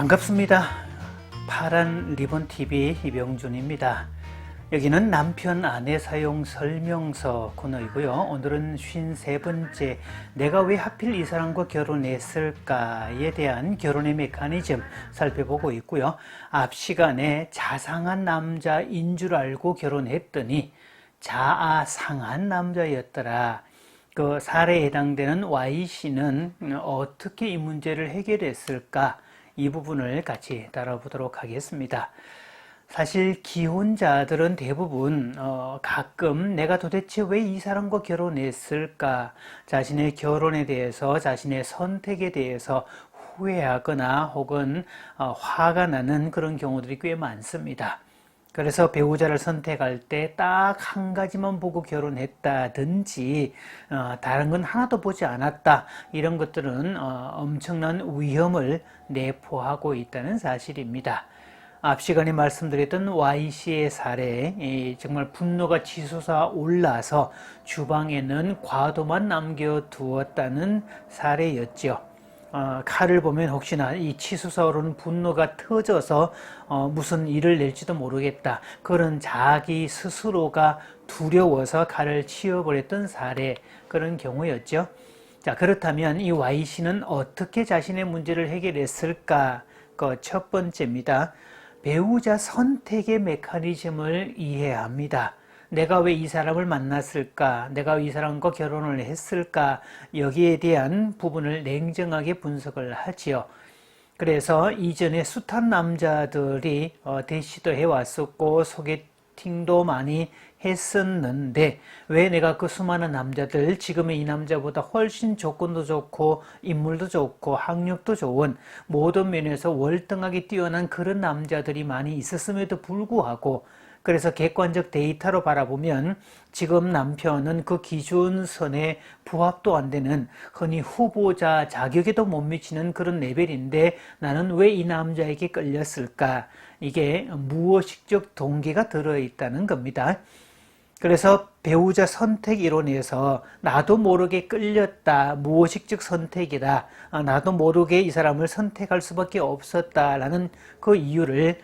반갑습니다. 파란 리본 TV 이병준입니다. 여기는 남편 아내 사용 설명서 코너이고요. 오늘은 53번째 내가 왜 하필 이 사람과 결혼했을까에 대한 결혼의 메커니즘 살펴보고 있고요. 앞 시간에 자상한 남자인 줄 알고 결혼했더니 자아상한 남자였더라. 그 사례에 해당되는 Y씨는 어떻게 이 문제를 해결했을까? 이 부분을 같이 다뤄보도록 하겠습니다. 사실 기혼자들은 대부분 가끔 내가 도대체 왜 이 사람과 결혼했을까, 자신의 결혼에 대해서, 자신의 선택에 대해서 후회하거나 혹은 화가 나는 그런 경우들이 꽤 많습니다. 그래서 배우자를 선택할 때 딱 한 가지만 보고 결혼했다든지 다른 건 하나도 보지 않았다, 이런 것들은 엄청난 위험을 내포하고 있다는 사실입니다. 앞 시간에 말씀드렸던 Y씨의 사례, 정말 분노가 치솟아 올라서 주방에는 과도만 남겨두었다는 사례였죠. 칼을 보면 혹시나 이 치솟아 오르는 분노가 터져서 무슨 일을 낼지도 모르겠다, 그런 자기 스스로가 두려워서 칼을 치워버렸던 사례, 그런 경우였죠. 자, 그렇다면 이 Y씨는 어떻게 자신의 문제를 해결했을까? 그 첫 번째입니다. 배우자 선택의 메커니즘을 이해해야 합니다. 내가 왜 이 사람을 만났을까? 내가 왜 이 사람과 결혼을 했을까? 여기에 대한 부분을 냉정하게 분석을 하지요. 그래서 이전에 숱한 남자들이 대시도 해왔었고 소개팅도 많이 했었는데 왜 내가 그 수많은 남자들, 지금의 이 남자보다 훨씬 조건도 좋고 인물도 좋고 학력도 좋은 모든 면에서 월등하게 뛰어난 그런 남자들이 많이 있었음에도 불구하고, 그래서 객관적 데이터로 바라보면 지금 남편은 그 기준선에 부합도 안 되는, 흔히 후보자 자격에도 못 미치는 그런 레벨인데 나는 왜 이 남자에게 끌렸을까? 이게 무의식적 동기가 들어있다는 겁니다. 그래서 배우자 선택 이론에서 나도 모르게 끌렸다, 무의식적 선택이다, 나도 모르게 이 사람을 선택할 수밖에 없었다라는 그 이유를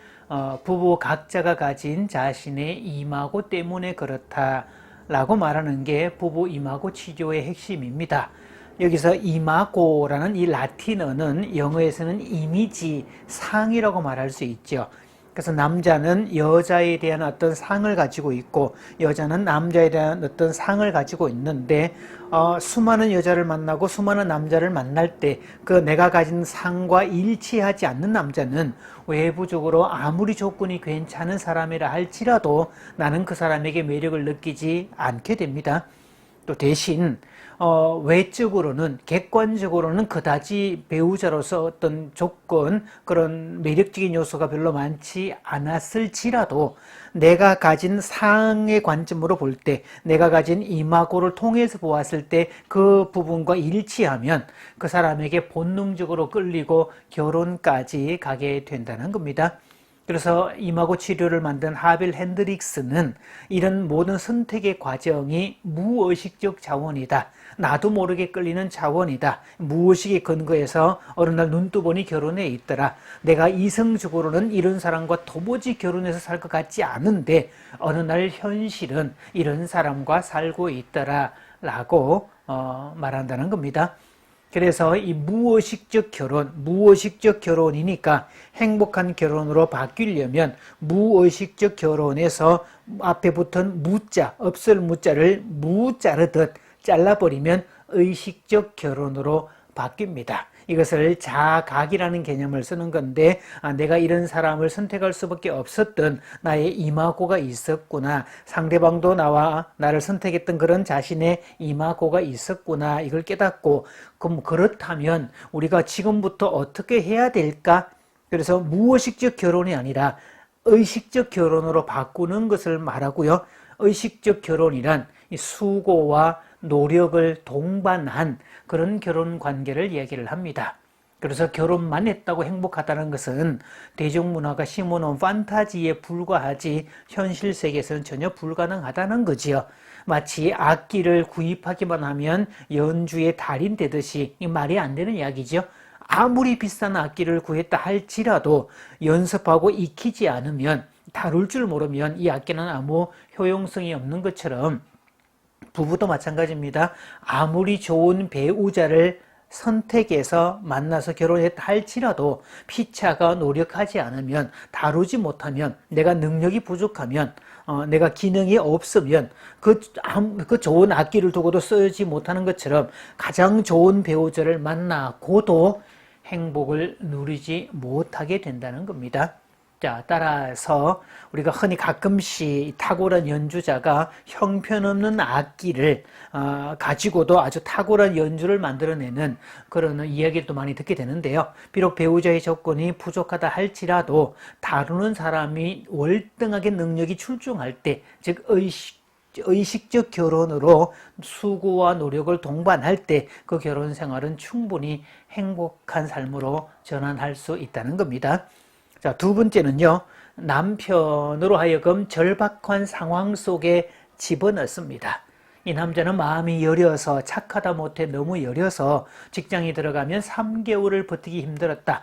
부부 각자가 가진 자신의 이마고 때문에 그렇다라고 말하는 게 부부 이마고 치료의 핵심입니다. 여기서 이마고라는 이 라틴어는 영어에서는 이미지, 상이라고 말할 수 있죠. 그래서 남자는 여자에 대한 어떤 상을 가지고 있고 여자는 남자에 대한 어떤 상을 가지고 있는데 수많은 여자를 만나고 수많은 남자를 만날 때 그 내가 가진 상과 일치하지 않는 남자는 외부적으로 아무리 조건이 괜찮은 사람이라 할지라도 나는 그 사람에게 매력을 느끼지 않게 됩니다. 또 대신 외적으로는, 객관적으로는 그다지 배우자로서 어떤 조건, 그런 매력적인 요소가 별로 많지 않았을지라도 내가 가진 상의 관점으로 볼 때, 내가 가진 이마고를 통해서 보았을 때 그 부분과 일치하면 그 사람에게 본능적으로 끌리고 결혼까지 가게 된다는 겁니다. 그래서 이마고 치료를 만든 하빌 핸드릭스는 이런 모든 선택의 과정이 무의식적 자원이다, 나도 모르게 끌리는 자원이다, 무의식에 근거해서 어느 날 눈뜨보니 결혼해 있더라, 내가 이성적으로는 이런 사람과 도무지 결혼해서 살 것 같지 않은데 어느 날 현실은 이런 사람과 살고 있더라 라고 말한다는 겁니다. 그래서 이 무의식적 결혼, 무의식적 결혼이니까 행복한 결혼으로 바뀌려면 무의식적 결혼에서 앞에 붙은 무자, 없을 무자를 무자르듯 잘라버리면 의식적 결혼으로 바뀝니다. 이것을 자각이라는 개념을 쓰는 건데, 내가 이런 사람을 선택할 수밖에 없었던 나의 이마고가 있었구나, 상대방도 나를 선택했던 그런 자신의 이마고가 있었구나, 이걸 깨닫고, 그럼 그렇다면 우리가 지금부터 어떻게 해야 될까? 그래서 무의식적 결혼이 아니라 의식적 결혼으로 바꾸는 것을 말하고요. 의식적 결혼이란 이 수고와 노력을 동반한 그런 결혼 관계를 얘기를 합니다. 그래서 결혼만 했다고 행복하다는 것은 대중문화가 심어놓은 판타지에 불과하지 현실 세계에서는 전혀 불가능하다는 거지요. 마치 악기를 구입하기만 하면 연주의 달인 되듯이 이 말이 안 되는 이야기죠. 아무리 비싼 악기를 구했다 할지라도 연습하고 익히지 않으면, 다룰 줄 모르면 이 악기는 아무 효용성이 없는 것처럼 부부도 마찬가지입니다. 아무리 좋은 배우자를 선택해서 만나서 결혼했다 할지라도 피차가 노력하지 않으면, 다루지 못하면, 내가 능력이 부족하면, 내가 기능이 없으면 그 좋은 악기를 두고도 쓰지 못하는 것처럼 가장 좋은 배우자를 만나고도 행복을 누리지 못하게 된다는 겁니다. 자, 따라서 우리가 흔히 가끔씩 탁월한 연주자가 형편없는 악기를 가지고도 아주 탁월한 연주를 만들어내는 그런 이야기를 또 많이 듣게 되는데요. 비록 배우자의 조건이 부족하다 할지라도 다루는 사람이 월등하게 능력이 출중할 때, 즉 의식적 결혼으로 수고와 노력을 동반할 때 그 결혼 생활은 충분히 행복한 삶으로 전환할 수 있다는 겁니다. 자, 두 번째는요, 남편으로 하여금 절박한 상황 속에 집어넣습니다. 이 남자는 마음이 여려서, 착하다 못해 너무 여려서 직장에 들어가면 3개월을 버티기 힘들었다.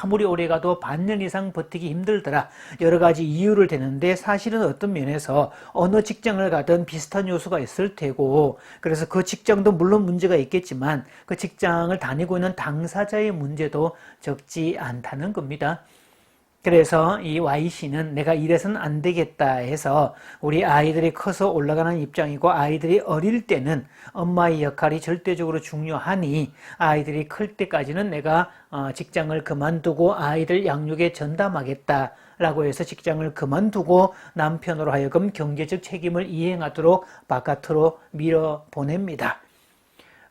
아무리 오래 가도 반년 이상 버티기 힘들더라. 여러 가지 이유를 대는데 사실은 어떤 면에서 어느 직장을 가든 비슷한 요소가 있을 테고, 그래서 그 직장도 물론 문제가 있겠지만 그 직장을 다니고 있는 당사자의 문제도 적지 않다는 겁니다. 그래서 이 Y씨는 내가 이래서는 안 되겠다 해서, 우리 아이들이 커서 올라가는 입장이고 아이들이 어릴 때는 엄마의 역할이 절대적으로 중요하니 아이들이 클 때까지는 내가 직장을 그만두고 아이들 양육에 전담하겠다 라고 해서 직장을 그만두고 남편으로 하여금 경제적 책임을 이행하도록 바깥으로 밀어보냅니다.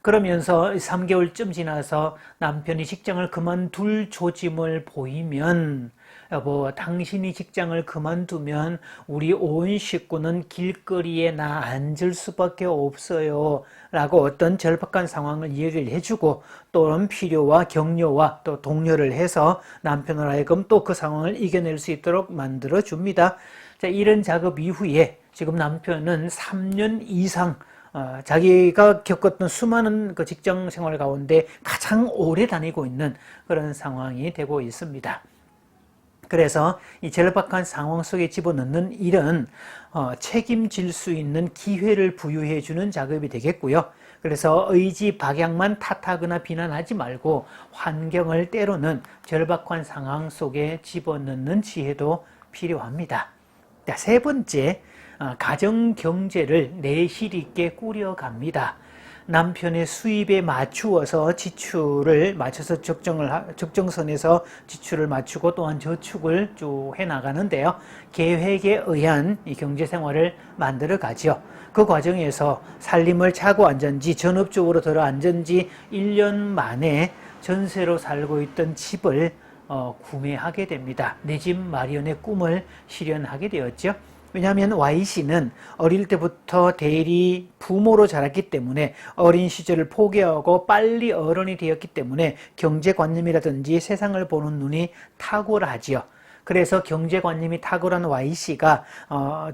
그러면서 3개월쯤 지나서 남편이 직장을 그만둘 조짐을 보이면, 여보, 당신이 직장을 그만두면 우리 온 식구는 길거리에 나 앉을 수밖에 없어요 라고 어떤 절박한 상황을 이해를 해주고, 또는 필요와 격려와 또 독려를 해서 남편을 하여금 또 그 상황을 이겨낼 수 있도록 만들어 줍니다. 자, 이런 작업 이후에 지금 남편은 3년 이상 자기가 겪었던 수많은 그 직장 생활 가운데 가장 오래 다니고 있는 그런 상황이 되고 있습니다. 그래서 이 절박한 상황 속에 집어넣는 일은 책임질 수 있는 기회를 부여해 주는 작업이 되겠고요. 그래서 의지 박약만 탓하거나 비난하지 말고 환경을 때로는 절박한 상황 속에 집어넣는 지혜도 필요합니다. 자, 세 번째, 가정 경제를 내실 있게 꾸려갑니다. 남편의 수입에 맞추어서 지출을 맞춰서 적정선에서 지출을 맞추고, 또한 저축을 쭉 해나가는데요. 계획에 의한 이 경제생활을 만들어 가죠. 그 과정에서 살림을 차고 앉은지 전업적으로 들어앉은지 1년 만에 전세로 살고 있던 집을 구매하게 됩니다. 내 집 마련의 꿈을 실현하게 되었죠. 왜냐하면 Y씨는 어릴 때부터 대리 부모로 자랐기 때문에, 어린 시절을 포기하고 빨리 어른이 되었기 때문에 경제관념이라든지 세상을 보는 눈이 탁월하지요. 그래서 경제관념이 탁월한 Y씨가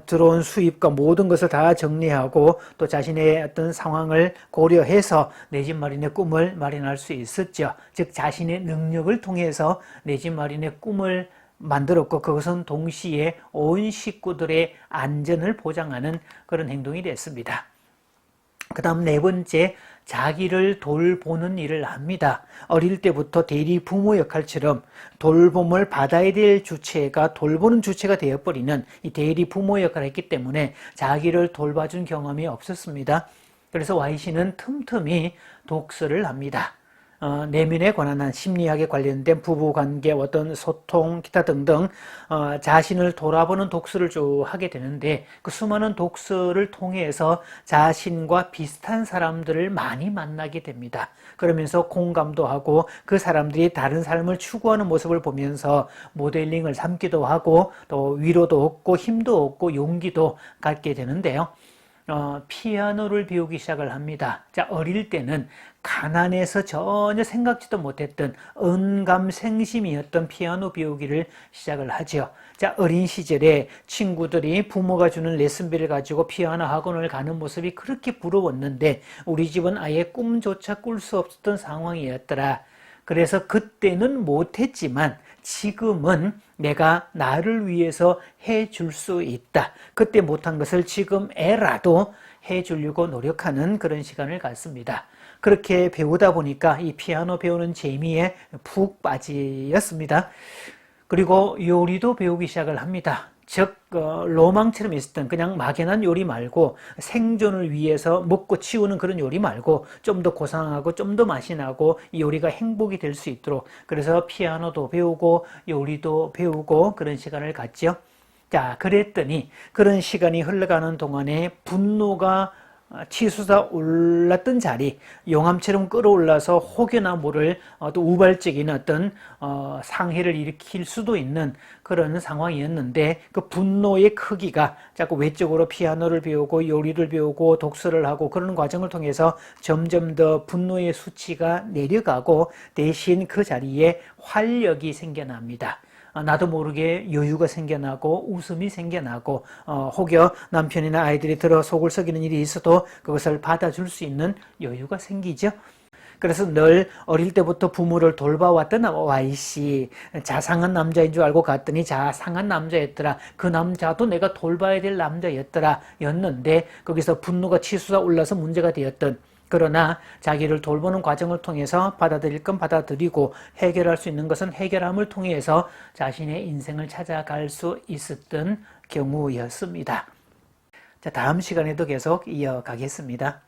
들어온 수입과 모든 것을 다 정리하고 또 자신의 어떤 상황을 고려해서 내 집 마련의 꿈을 마련할 수 있었죠. 즉 자신의 능력을 통해서 내 집 마련의 꿈을 만들었고, 그것은 동시에 온 식구들의 안전을 보장하는 그런 행동이 됐습니다. 그 다음 네 번째, 자기를 돌보는 일을 합니다. 어릴 때부터 대리 부모 역할처럼 돌봄을 받아야 될 주체가 돌보는 주체가 되어버리는 이 대리 부모 역할을 했기 때문에 자기를 돌봐준 경험이 없었습니다. 그래서 Y씨는 틈틈이 독서를 합니다. 내면에 관한 심리학에 관련된 부부관계, 어떤 소통, 기타 등등 자신을 돌아보는 독서를 쭉 하게 되는데, 그 수많은 독서를 통해서 자신과 비슷한 사람들을 많이 만나게 됩니다. 그러면서 공감도 하고 그 사람들이 다른 삶을 추구하는 모습을 보면서 모델링을 삼기도 하고 또 위로도 얻고 힘도 얻고 용기도 갖게 되는데요. 피아노를 배우기 시작을 합니다. 자, 어릴 때는 가난해서 전혀 생각지도 못했던 언감생심이었던 피아노 배우기를 시작을 하죠. 자, 어린 시절에 친구들이 부모가 주는 레슨비를 가지고 피아노 학원을 가는 모습이 그렇게 부러웠는데 우리 집은 아예 꿈조차 꿀 수 없었던 상황이었더라. 그래서 그때는 못했지만 지금은 내가 나를 위해서 해줄 수 있다. 그때 못한 것을 지금에라도 해주려고 노력하는 그런 시간을 갖습니다. 그렇게 배우다 보니까 이 피아노 배우는 재미에 푹 빠지었습니다. 그리고 요리도 배우기 시작을 합니다. 즉 로망처럼 있었던 그냥 막연한 요리 말고 생존을 위해서 먹고 치우는 그런 요리 말고 좀 더 고상하고 좀 더 맛이 나고 이 요리가 행복이 될 수 있도록, 그래서 피아노도 배우고 요리도 배우고 그런 시간을 갖죠. 자, 그랬더니 그런 시간이 흘러가는 동안에 분노가 치솟아 올랐던 자리, 용암처럼 끌어올라서 혹여나 모를 또 우발적인 어떤 상해를 일으킬 수도 있는 그런 상황이었는데, 그 분노의 크기가 자꾸 외적으로 피아노를 배우고 요리를 배우고 독서를 하고 그런 과정을 통해서 점점 더 분노의 수치가 내려가고 대신 그 자리에 활력이 생겨납니다. 나도 모르게 여유가 생겨나고 웃음이 생겨나고 혹여 남편이나 아이들이 들어 속을 썩이는 일이 있어도 그것을 받아줄 수 있는 여유가 생기죠. 그래서 늘 어릴 때부터 부모를 돌봐왔던 Y씨, 자상한 남자인 줄 알고 갔더니 자상한 남자였더라. 그 남자도 내가 돌봐야 될 남자였더라 였는데, 거기서 분노가 치솟아 올라서 문제가 되었던, 그러나 자기를 돌보는 과정을 통해서 받아들일 건 받아들이고 해결할 수 있는 것은 해결함을 통해서 자신의 인생을 찾아갈 수 있었던 경우였습니다. 자, 다음 시간에도 계속 이어가겠습니다.